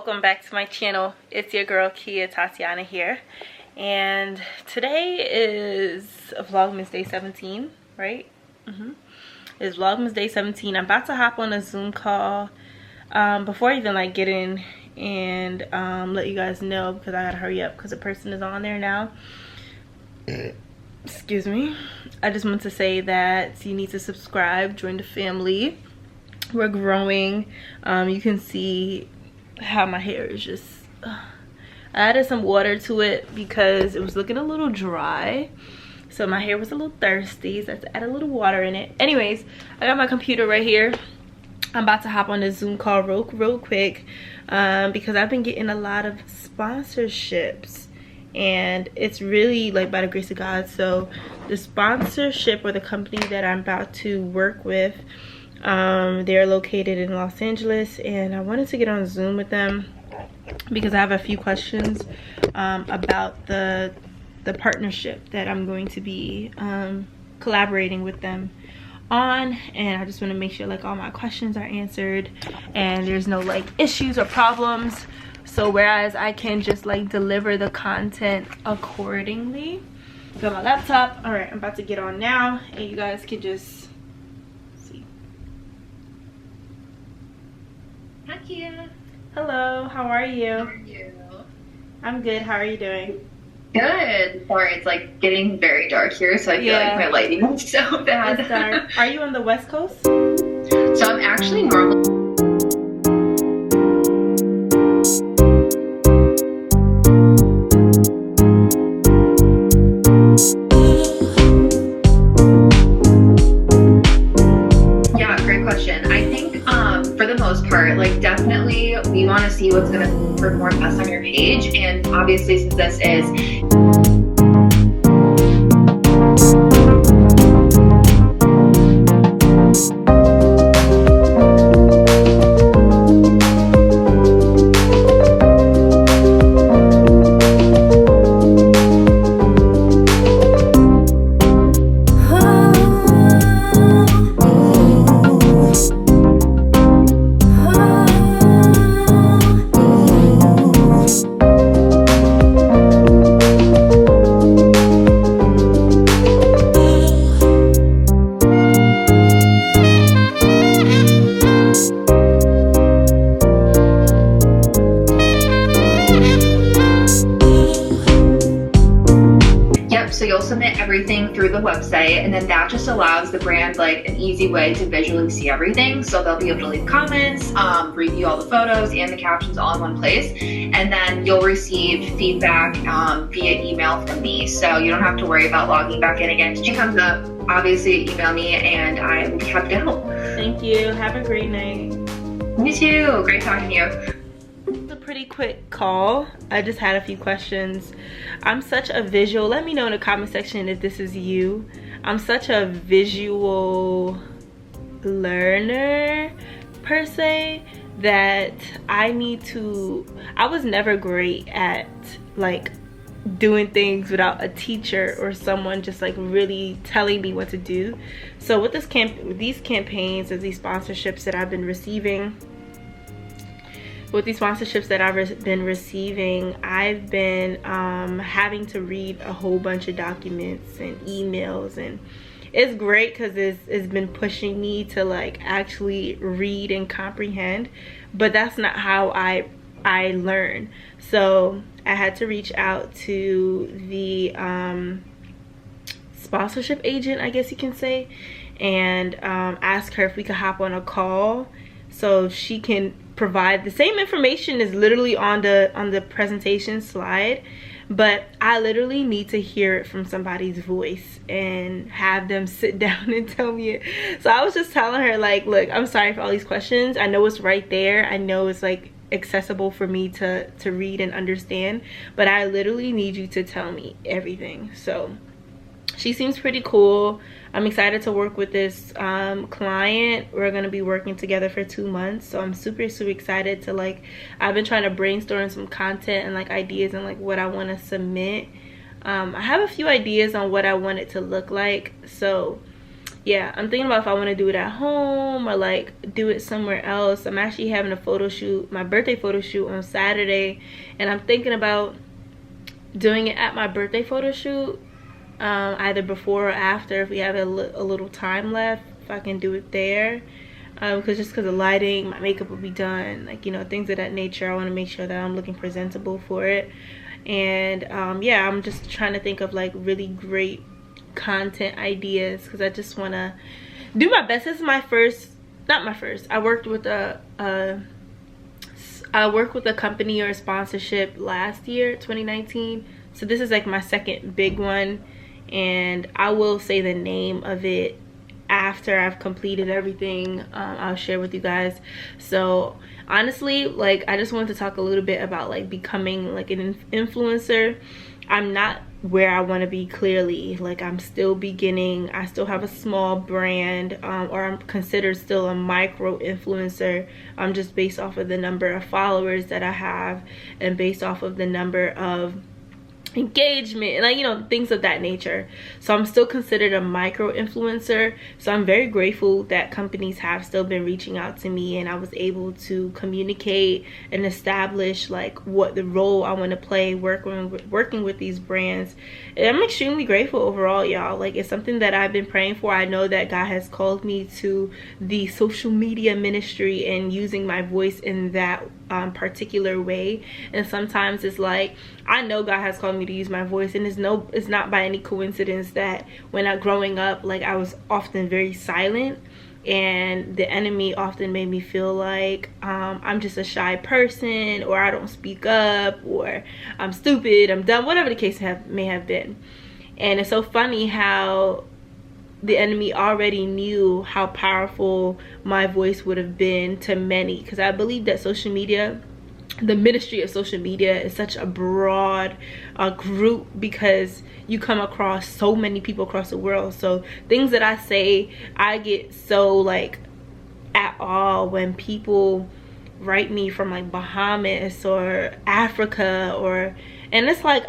welcome back to my channel. It's your girl Kia Tatiana here, and today is Vlogmas day 17, right? It's Vlogmas day 17. I'm about to hop on a Zoom call before I even like get in and let you guys know, because I gotta hurry up because the person is on there now. Excuse me. I just want to say that you need to subscribe, join the family. We're growing. You can see how my hair is just I added some water to it because it was looking a little dry, so my hair was a little thirsty, so I had to add a little water in it. Anyways, I got my computer right here. I'm about to hop on this Zoom call real quick because I've been getting a lot of sponsorships, and it's really like by the grace of God. So the sponsorship, or the company that I'm about to work with, they're located in Los Angeles, and I wanted to get on Zoom with them because I have a few questions about the partnership that I'm going to be collaborating with them on, and I just want to make sure like all my questions are answered and there's no like issues or problems, so whereas I can just like deliver the content accordingly. Got my laptop. All right, I'm about to get on now, and you guys can just Hi, Kia. Hello, how are you? How are you? I'm good. How are you doing? Good. Sorry, it's like getting very dark here, so I feel like my lighting is so bad. It's dark. Are you on the West Coast? So I'm actually normally... Yeah, great question. I think for the most part, like definitely we want to see what's going to perform best on your page, and obviously since this is so you'll submit everything through the website, and then that just allows the brand like an easy way to visually see everything. So they'll be able to leave comments, review all the photos and the captions all in one place, and then you'll receive feedback via email from me. So you don't have to worry about logging back in again. If it comes up, obviously email me and I will be happy to help. Thank you. Have a great night. Me too. Great talking to you. Pretty quick call. I just had a few questions. I'm such a visual, let me know in the comment section if this is you. I'm such a visual learner per se that I was never great at like doing things without a teacher or someone just like really telling me what to do. So with these campaigns or these sponsorships that I've been receiving, I've been having to read a whole bunch of documents and emails, and it's great because it's been pushing me to like actually read and comprehend, but that's not how I learn. So I had to reach out to the sponsorship agent, I guess you can say, and ask her if we could hop on a call so she can provide the same information is literally on the presentation slide, but I literally need to hear it from somebody's voice and have them sit down and tell me it. So I was just telling her like, look, I'm sorry for all these questions. I know it's right there. I know it's like accessible for me to read and understand, but I literally need you to tell me everything. So she seems pretty cool. I'm excited to work with this client. We're gonna be working together for 2 months, so I'm super excited to like, I've been trying to brainstorm some content and like ideas and like what I want to submit. I have a few ideas on what I want it to look like, so yeah, I'm thinking about if I want to do it at home or like do it somewhere else. I'm actually having a photo shoot, my birthday photo shoot on Saturday, and I'm thinking about doing it at my birthday photo shoot, either before or after if we have a little time left, if I can do it there. Because just because of lighting, my makeup will be done, like, you know, things of that nature. I want to make sure that I'm looking presentable for it. And yeah, I'm just trying to think of like really great content ideas, because I just want to do my best. This is my first, not my first, I worked with a company or a sponsorship last year, 2019, so this is like my second big one, and I will say the name of it after I've completed everything. I'll share with you guys. So honestly, like, I just wanted to talk a little bit about like becoming like an influencer. I'm not where I want to be, clearly. Like, I'm still beginning. I still have a small brand, or I'm considered still a micro influencer, just based off of the number of followers that I have and based off of the number of engagement and, like, you know, things of that nature. So I'm still considered a micro influencer. So I'm very grateful that companies have still been reaching out to me, and I was able to communicate and establish like what the role I want to play working with these brands. And I'm extremely grateful overall, y'all. Like, it's something that I've been praying for. I know that God has called me to the social media ministry and using my voice in that particular way. And sometimes it's like, I know God has called me to use my voice, and it's not by any coincidence that when I growing up, like, I was often very silent, and the enemy often made me feel like I'm just a shy person, or I don't speak up, or I'm stupid, I'm dumb, whatever the case may have been. And it's so funny how the enemy already knew how powerful my voice would have been to many, because I believe that social media, the ministry of social media, is such a broad group, because you come across so many people across the world. So things that I say, I get so like at all when people write me from like Bahamas or Africa, and it's like,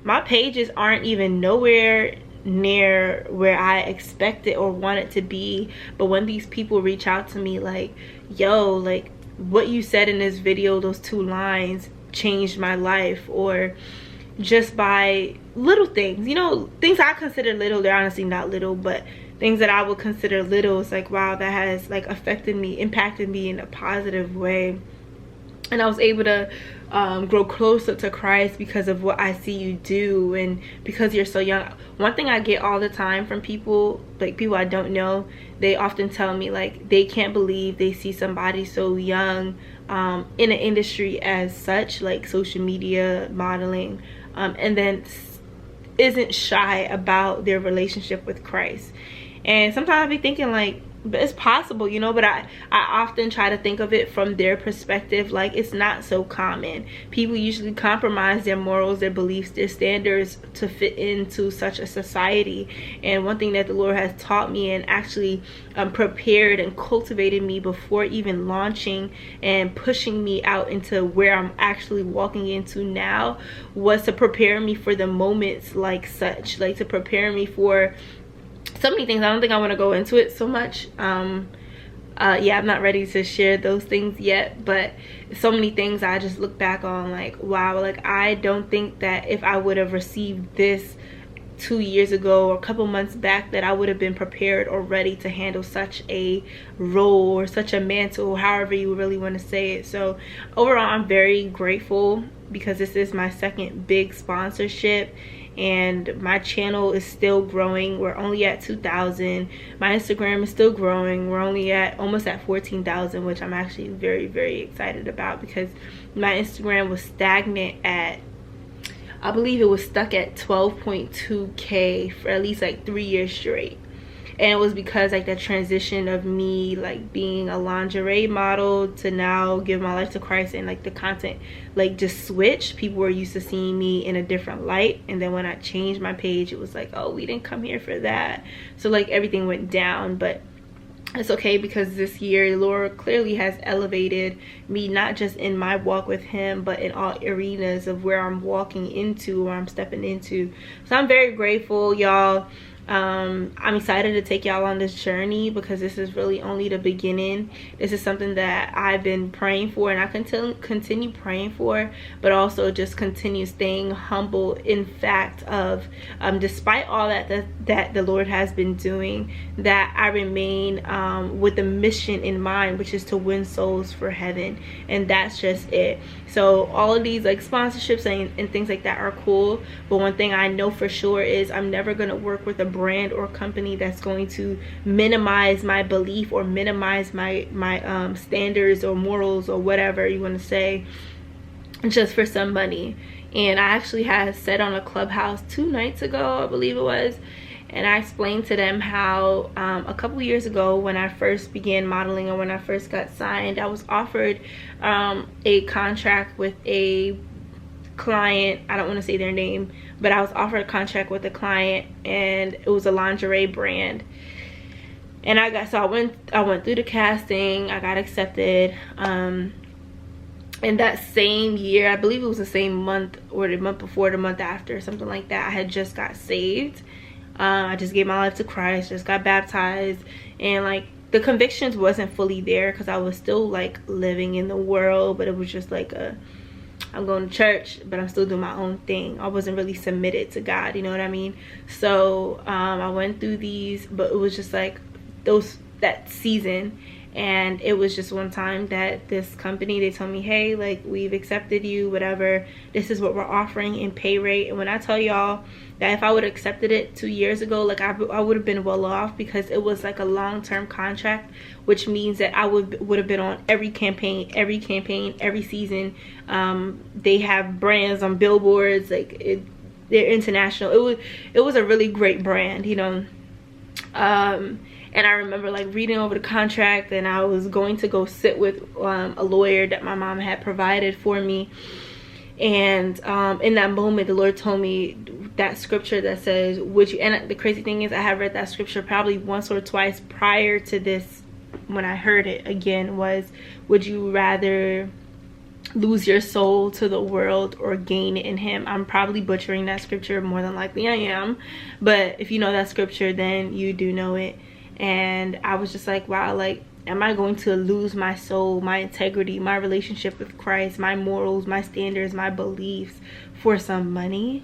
my pages aren't even nowhere near where I expect it or want it to be. But when these people reach out to me like, yo, like, what you said in this video, those 2 lines changed my life, or just by little things, you know, things I consider little, they're honestly not little, but things that I would consider little, it's like, wow, that has like affected me, impacted me in a positive way. And I was able to grow closer to Christ because of what I see you do, and because you're so young. One thing I get all the time from people, like people I don't know, they often tell me like they can't believe they see somebody so young in an industry as such, like social media modeling, and then isn't shy about their relationship with Christ. And sometimes I be thinking like, but it's possible, you know, but I often try to think of it from their perspective. Like, it's not so common. People usually compromise their morals, their beliefs, their standards to fit into such a society. And one thing that the Lord has taught me and actually prepared and cultivated me before even launching and pushing me out into where I'm actually walking into now, was to prepare me for the moments like such, like to prepare me for so many things. I don't think I want to go into it so much. Yeah, I'm not ready to share those things yet, but so many things I just look back on like, wow, like I don't think that if I would have received this 2 years ago or a couple months back, that I would have been prepared or ready to handle such a role or such a mantle, however you really want to say it. So overall, I'm very grateful, because this is my second big sponsorship, and my channel is still growing. We're only at 2,000. My Instagram is still growing. We're only at almost at 14,000, which I'm actually very, very excited about, because my Instagram was stagnant at, I believe it was stuck at 12.2K for at least like 3 years straight. And it was because like the transition of me like being a lingerie model to now give my life to Christ, and like the content like just switched. People were used to seeing me in a different light, and then when I changed my page, it was like, oh, we didn't come here for that. So like everything went down. But it's okay, because this year the Lord clearly has elevated me, not just in my walk with him, but in all arenas of where I'm walking into, where I'm stepping into. So I'm very grateful, y'all. I'm excited to take y'all on this journey because this is really only the beginning. This is something that I've been praying for, and I continue praying for, but also just continue staying humble in fact of despite all that the Lord has been doing, that I remain with the mission in mind, which is to win souls for heaven. And that's just it. So all of these like sponsorships and things like that are cool, but one thing I know for sure is I'm never going to work with a brand or company that's going to minimize my belief or minimize my standards or morals or whatever you want to say, just for some money. And I actually had said on a Clubhouse 2 nights ago, I believe it was, and I explained to them how a couple years ago when I first began modeling and when I first got signed, I was offered a contract with a client. I don't want to say their name, but I was offered a contract with a client, and it was a lingerie brand. And I went through the casting, I got accepted. And that same year, I believe it was the same month or the month before, the month after, something like that, I had just got saved. I just gave my life to Christ, just got baptized, and like the convictions wasn't fully there because I was still like living in the world, but it was just like I'm going to church, but I'm still doing my own thing. I wasn't really submitted to God, you know what I mean? So I went through these, but it was just like that season. And it was just one time that this company, they told me, hey, like, we've accepted you, whatever, this is what we're offering in pay rate. And when I tell y'all that if I would have accepted it 2 years ago, like I would have been well off, because it was like a long-term contract, which means that I would have been on every campaign, every season. They have brands on billboards, like they're international. It was a really great brand, you know. And I remember like reading over the contract, and I was going to go sit with a lawyer that my mom had provided for me. And in that moment, the Lord told me that scripture that says, would you, and the crazy thing is I had read that scripture probably once or twice prior to this. When I heard it again, was, would you rather lose your soul to the world or gain it in him? I'm probably butchering that scripture, more than likely I am, but if you know that scripture, then you do know it. And I was just like, wow, like, am I going to lose my soul, my integrity, my relationship with Christ, my morals, my standards, my beliefs for some money?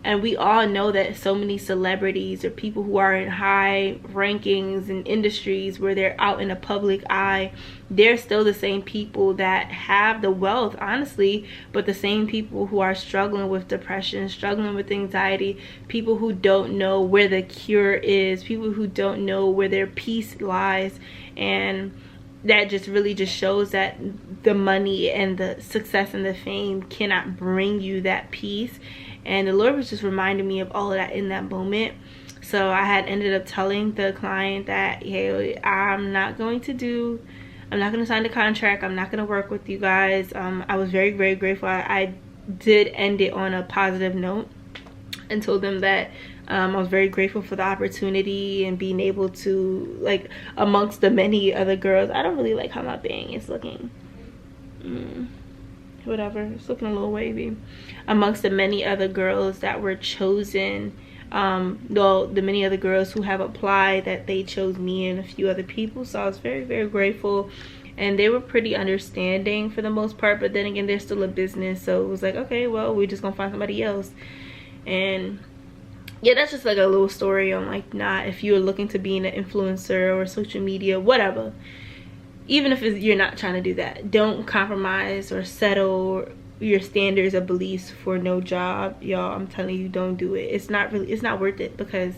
And we all know that so many celebrities or people who are in high rankings in industries where they're out in the public eye, they're still the same people that have the wealth, honestly, but the same people who are struggling with depression, struggling with anxiety, people who don't know where the cure is, people who don't know where their peace lies. And that just really just shows that the money and the success and the fame cannot bring you that peace. And the Lord was just reminding me of all of that in that moment. So I had ended up telling the client that, hey, I'm not going to sign the contract. I'm not going to work with you guys. I was very, very grateful. I did end it on a positive note and told them that I was very grateful for the opportunity and being able to, like, amongst the many other girls. I don't really like how my bang is looking. Whatever, it's looking a little wavy. Amongst the many other girls that were chosen, the many other girls who have applied, that they chose me and a few other people. So I was very, very grateful, and they were pretty understanding for the most part. But then again, they're still a business, so it was like, okay, well, we're just gonna find somebody else. And yeah, that's just like a little story on like, not if you're looking to be an influencer or social media, whatever. Even if you're not trying to do that, don't compromise or settle your standards or beliefs for no job, y'all. I'm telling you, don't do it. It's not worth it, because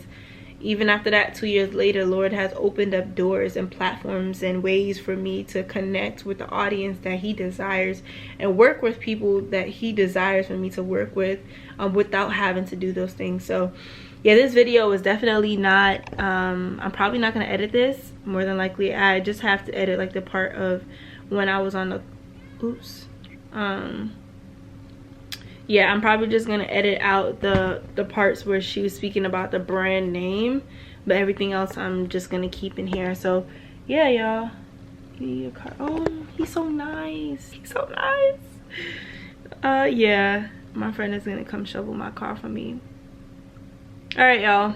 even after that, 2 years later, Lord has opened up doors and platforms and ways for me to connect with the audience that he desires and work with people that he desires for me to work with, without having to do those things. So yeah, this video was definitely not, I'm probably not going to edit this. More than likely, I just have to edit like the part of when I was on the, oops. Yeah, I'm probably just going to edit out the parts where she was speaking about the brand name. But everything else I'm just going to keep in here. So yeah, y'all. Oh, he's so nice. He's so nice. Yeah, my friend is going to come shovel my car for me. All right, y'all.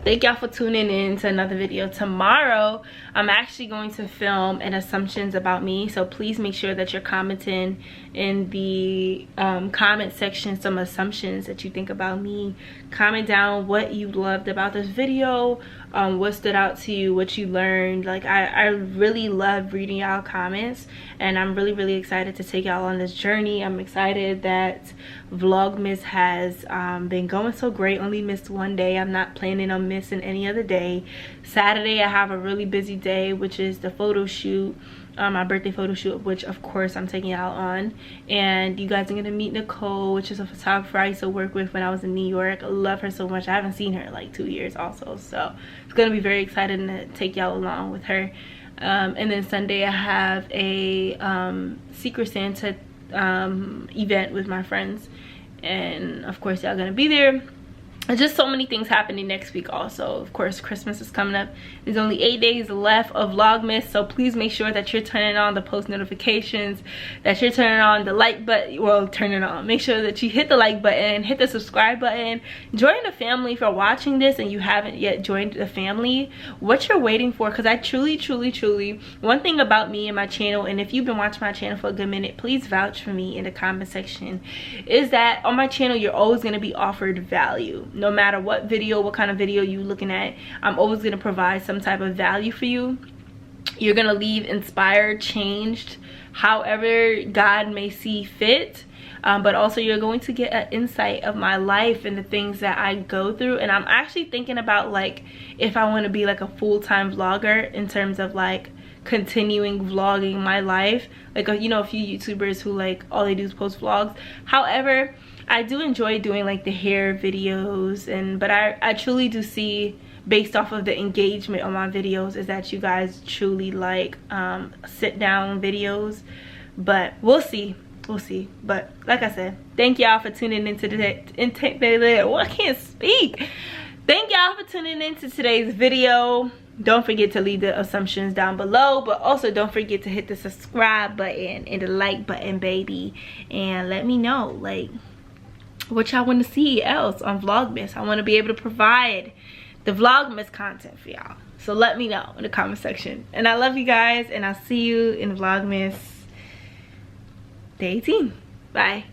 thank y'all for tuning in to another video. Tomorrow I'm actually going to film an assumptions about me, so please make sure that you're commenting in the comment section some assumptions that you think about me. Comment down what you loved about this video, what stood out to you, what you learned. Like I really love reading y'all comments, and I'm really excited to take y'all on this journey. I'm excited that Vlogmas has been going so great. Only missed one day. I'm not planning on missing any other day. Saturday I have a really busy day, which is the photo shoot, my birthday photo shoot, which of course I'm taking y'all on. And you guys are gonna meet Nicole, which is a photographer I used to work with when I was in New York. I love her so much. I haven't seen her in like 2 years also, so it's gonna be very exciting to take y'all along with her. And then Sunday I have a Secret Santa event with my friends, and of course y'all gonna be there. And just so many things happening next week also. Of course, Christmas is coming up. There's only 8 days left of Vlogmas, so please make sure that you're turning on the post notifications, that you're turning on the like button. Well, turn it on. Make sure that you hit the like button, hit the subscribe button. Join the family. If you're watching this and you haven't yet joined the family, what you're waiting for, because I truly, one thing about me and my channel, and if you've been watching my channel for a good minute, please vouch for me in the comment section, is that on my channel, you're always going to be offered value. No matter what video, what kind of video you're looking at, I'm always going to provide some type of value for you. You're going to leave inspired, changed, however God may see fit. But also you're going to get an insight of my life and the things that I go through. And I'm actually thinking about like if I want to be like a full-time vlogger, in terms of like continuing vlogging my life. Like, you know, a few YouTubers who like all they do is post vlogs. However, I do enjoy doing like the hair videos, but I truly do see, based off of the engagement on my videos, is that you guys truly like sit down videos. But we'll see. But like I said, thank y'all for tuning into I can't speak. Thank y'all for tuning into today's video. Don't forget to leave the assumptions down below, but also don't forget to hit the subscribe button and the like button, baby, and let me know like what y'all want to see else on Vlogmas. I want to be able to provide the Vlogmas content for y'all, so let me know in the comment section. And I love you guys, and I'll see you in Vlogmas day 18. Bye.